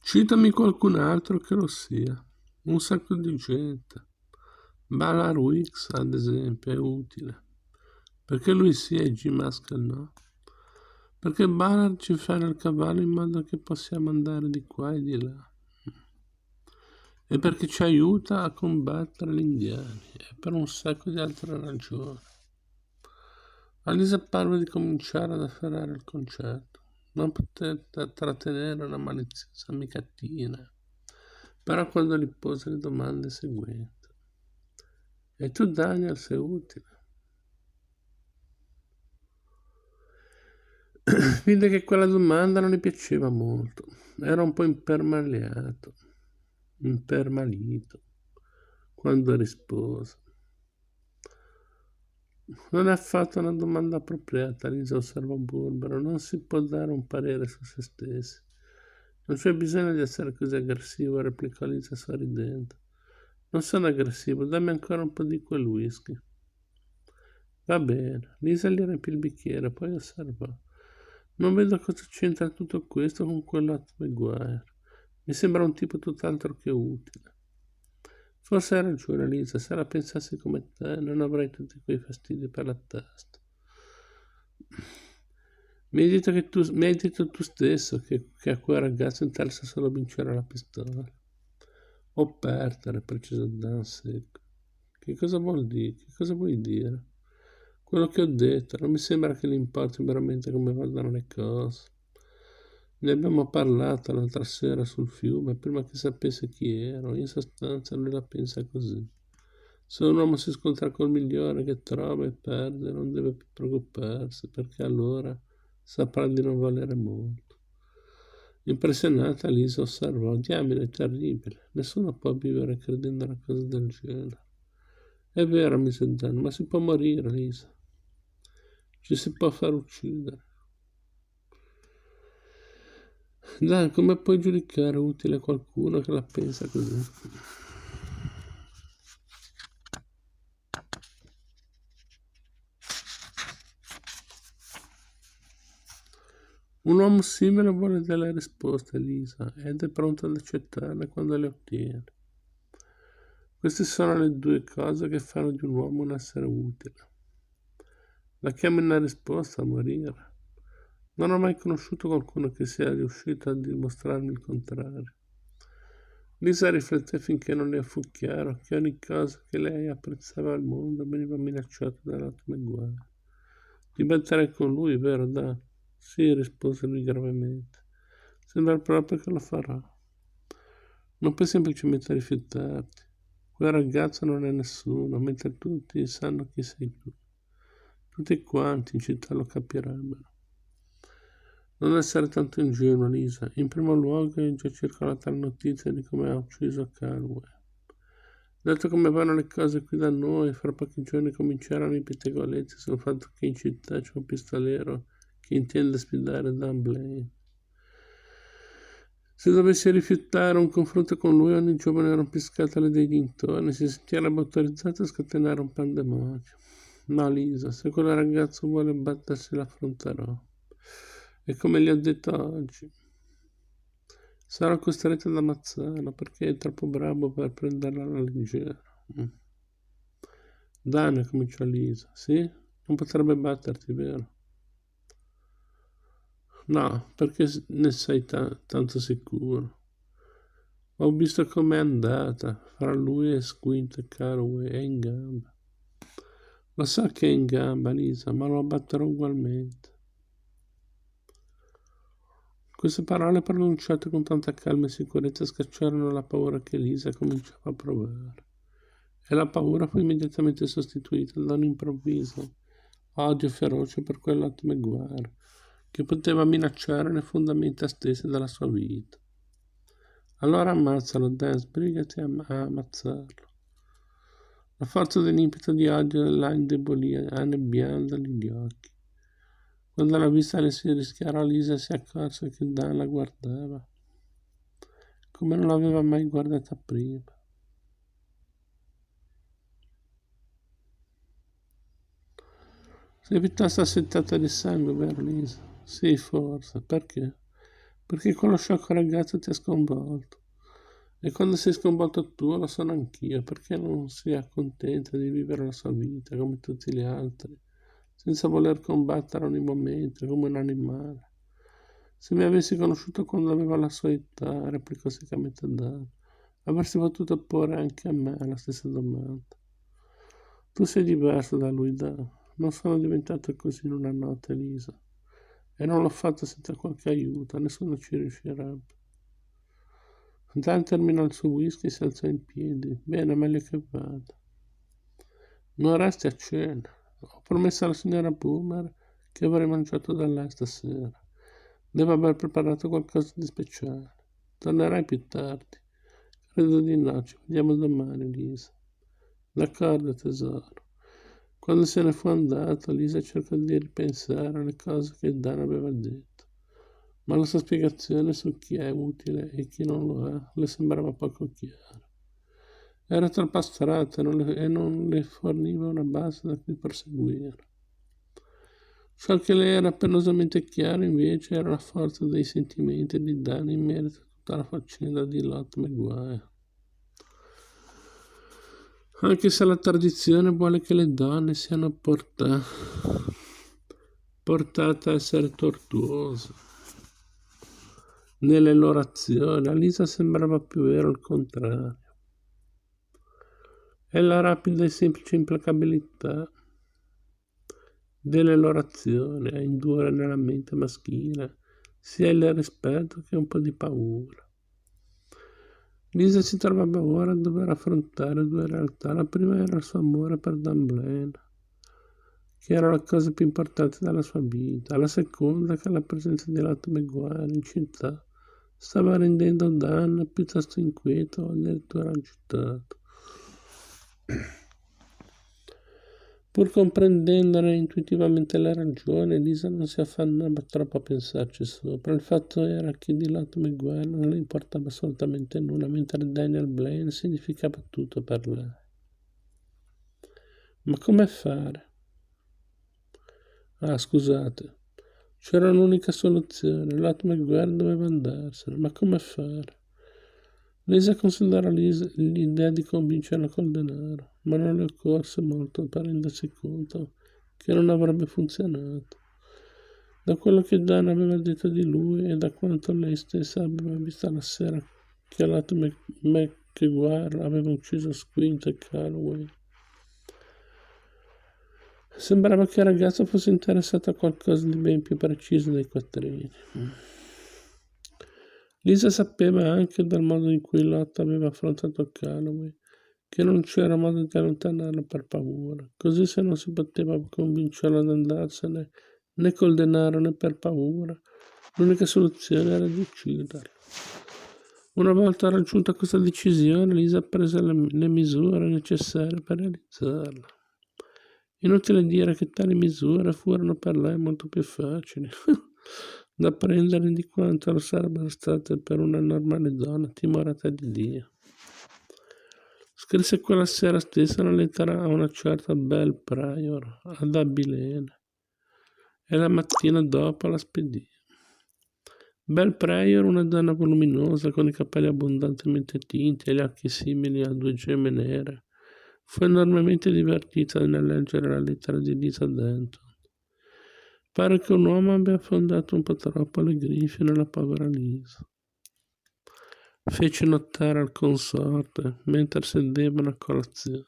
Citami qualcun altro che lo sia. Un sacco di gente. Ballard Weeks, ad esempio, è utile. Perché lui sì e G-Mask no? Perché Ballard ci fa il cavallo in modo che possiamo andare di qua e di là. E perché ci aiuta a combattere gli indiani. E per un sacco di altre ragioni. Alisa parve di cominciare ad afferrare il concetto. Non poté trattenere una maliziosa amicatina. Però quando gli pose le domande seguenti. E tu, Daniel, sei utile? Vide che quella domanda non gli piaceva molto. Era un po' impermalito, quando rispose. Non è affatto una domanda appropriata, Lisa osservò burbero. Non si può dare un parere su se stessi. Non c'è bisogno di essere così aggressivo, replicò Lisa sorridendo. Non sono aggressivo, dammi ancora un po' di quel whisky. Va bene. Lisa gli riempì il bicchiere, poi osservò. Non vedo cosa c'entra tutto questo con quell'Hat Maguire. Mi sembra un tipo tutt'altro che utile. Forse hai ragione, Lisa, se la pensassi come te non avrei tutti quei fastidi per la testa. Mi hai detto tu stesso che a quel ragazzo interessa solo vincere la pistola. O perdere, precisò Dan secco. Che cosa vuol dire? Che cosa vuoi dire? Quello che ho detto, non mi sembra che gli importi veramente come vadano le cose. Ne abbiamo parlato l'altra sera sul fiume, prima che sapesse chi ero. In sostanza lui la pensa così. Se un uomo si scontra col migliore che trova e perde, non deve più preoccuparsi, perché allora saprà di non valere molto. Impressionata, Lisa osservò: diamine, è terribile. Nessuno può vivere credendo a una cosa del genere. È vero, mise Dan, ma si può morire, Lisa. Ci si può far uccidere. Dai, come puoi giudicare utile qualcuno che la pensa così? Un uomo simile vuole delle risposte, Lisa, ed è pronto ad accettarle quando le ottiene. Queste sono le due cose che fanno di un uomo un essere utile. La chiamo una risposta a morire. Non ho mai conosciuto qualcuno che sia riuscito a dimostrarmi il contrario. Lisa rifletté finché non le fu chiaro che ogni cosa che lei apprezzava al mondo veniva minacciata dall'Hat Maguire. Ti batterai con lui, vero, Dan? Sì, rispose lui gravemente. Sembra proprio che lo farà. Non puoi semplicemente rifiutarti. Quel ragazzo non è nessuno, mentre tutti sanno chi sei tu. Tutti quanti in città lo capirebbero. Non essere tanto ingenuo, Lisa. In primo luogo è già circolata la notizia di come ha ucciso Calloway. Detto come vanno le cose qui da noi, fra pochi giorni cominceranno i pettegolezzi sul fatto che in città c'è un pistolero che intende sfidare Dan Blaine. Se dovessi rifiutare un confronto con lui, ogni giovane rompiscatole dei dintorni si sentirebbe autorizzato a scatenare un pandemonio. No, Lisa, se quel ragazzo vuole battersi, l'affronterò. E come gli ho detto oggi, sarò costretto ad ammazzarlo perché è troppo bravo per prenderla alla leggera. Dane, cominciò Lisa. Sì? Non potrebbe batterti, vero? No, perché ne sei tanto sicuro. Ho visto com'è andata. Fra lui e Squint e Caraway è in gamba. Lo so che è in gamba, Lisa, ma lo abbatterò ugualmente. Queste parole pronunciate con tanta calma e sicurezza scacciarono la paura che Lisa cominciava a provare. E la paura fu immediatamente sostituita da un improvviso odio feroce per quell'Hat Maguire, che poteva minacciare le fondamenta stesse della sua vita. Allora ammazzalo, Dan, sbrigati a ammazzarlo. La forza dell'impeto di odio la indebolì, annebbiandogli gli occhi. Quando la vista le si rischiarò, Lisa si accorse che Dan la guardava, come non l'aveva mai guardata prima. Sei piuttosto assettata di sangue, vero Lisa? Sì, forse. Perché? Perché quello sciocco ragazzo ti ha sconvolto. E quando sei sconvolto tu, lo sono anch'io, perché non si accontenta di vivere la sua vita come tutti gli altri, senza voler combattere ogni momento come un animale. Se mi avessi conosciuto quando aveva la sua età, replicò seccamente Dan, avresti potuto porre anche a me la stessa domanda. Tu sei diverso da lui, Dan. Non sono diventato così in una notte, Elisa. E non l'ho fatto senza qualche aiuto, nessuno ci riuscirebbe. Dan terminò il suo whisky e si alzò in piedi. Bene, meglio che vada. Non resti a cena. Ho promesso alla signora Boomer che avrei mangiato da lei stasera. Deve aver preparato qualcosa di speciale. Tornerai più tardi. Credo di no, ci vediamo domani, Lisa. D'accordo, tesoro. Quando se ne fu andato, Lisa cercò di ripensare alle cose che Dan aveva detto, ma la sua spiegazione su chi è utile e chi non lo è le sembrava poco chiara. Era troppo astratta e non le forniva una base da cui proseguire. Ciò che le era penosamente chiaro invece era la forza dei sentimenti di Dan in merito a tutta la faccenda di Lot McGuire. Anche se la tradizione vuole che le donne siano portate a essere tortuose nelle loro azioni, a Lisa sembrava più vero il contrario. È la rapida e semplice implacabilità delle loro azioni a indurre nella mente maschile sia il rispetto che un po' di paura. Lisa si trovava ora a dover affrontare due realtà. La prima era il suo amore per Dan Blaine, che era la cosa più importante della sua vita. La seconda, che la presenza di Lot McGuire in città stava rendendo Dan piuttosto inquieto o addirittura agitato. Pur comprendendone intuitivamente le ragioni, Lisa non si affannava troppo a pensarci sopra. Il fatto era che di Lot McGuire non le importava assolutamente nulla, mentre Daniel Blaine significava tutto per lei. Ma come fare? Ah, scusate. C'era un'unica soluzione. Lot McGuire doveva andarsene. Ma come fare? Lisa considerò l'idea di convincerla col denaro, ma non le occorse molto per rendersi conto che non avrebbe funzionato. Da quello che Dan aveva detto di lui e da quanto lei stessa aveva visto la sera che Lot McGuire aveva ucciso Squint e Calloway, sembrava che il ragazzo fosse interessato a qualcosa di ben più preciso dei quattrini. Lisa sapeva anche dal modo in cui Lot aveva affrontato Calloway che non c'era modo di allontanarlo per paura. Così, se non si poteva convincerlo ad andarsene né col denaro né per paura, l'unica soluzione era di ucciderlo. Una volta raggiunta questa decisione, Lisa prese le misure necessarie per realizzarla. Inutile dire che tali misure furono per lei molto più facili da prendere di quanto lo sarebbero state per una normale donna timorata di Dio. Scrisse quella sera stessa una lettera a una certa Belle Prior ad Abilene e la mattina dopo la spedì. Belle Prior, una donna voluminosa con i capelli abbondantemente tinti e gli occhi simili a due gemme nere, fu enormemente divertita nel leggere la lettera di Lisa Denton. Pare che un uomo abbia affondato un po' troppo le grinfie nella povera Lisa. Fece notare al consorte mentre sedevano a colazione.